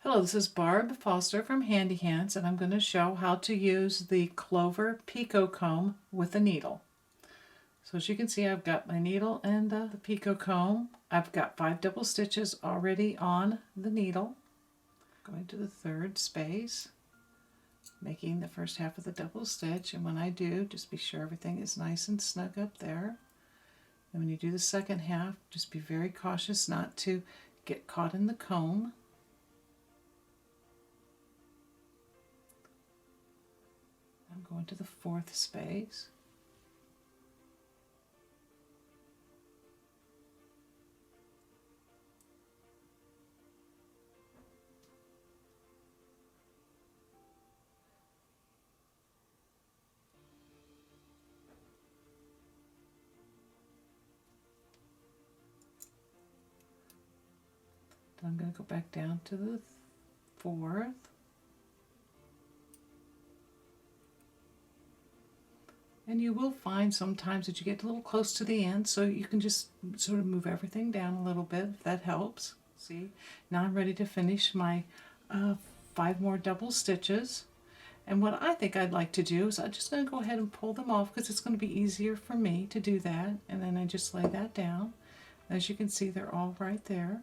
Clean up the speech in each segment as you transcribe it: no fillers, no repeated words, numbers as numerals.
Hello, this is Barb Foster from Handy Hands, and I'm going to show how to use the Clover Picot Comb with a needle. So as you can see, I've got my needle and the Picot Comb. I've got 5 double stitches already on the needle. Going to the third space, making the first half of the double stitch, and when I do, just be sure everything is nice and snug up there. And when you do the second half, just be very cautious not to get caught in the comb. I'm going to the fourth space. Then I'm going to go back down to the fourth. And you will find sometimes that you get a little close to the end, so you can just sort of move everything down a little bit, if that helps. See, now I'm ready to finish my 5 more double stitches. And what I think I'd like to do is I'm just going to go ahead and pull them off because it's going to be easier for me to do that. And then I just lay that down. As you can see, they're all right there.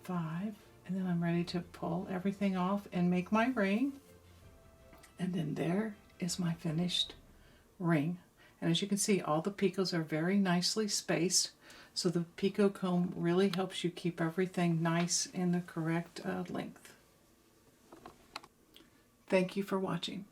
4, 5. And then I'm ready to pull everything off and make my ring. And then there is my finished ring. And as you can see, all the picots are very nicely spaced. So the Picot comb really helps you keep everything nice in the correct length. Thank you for watching.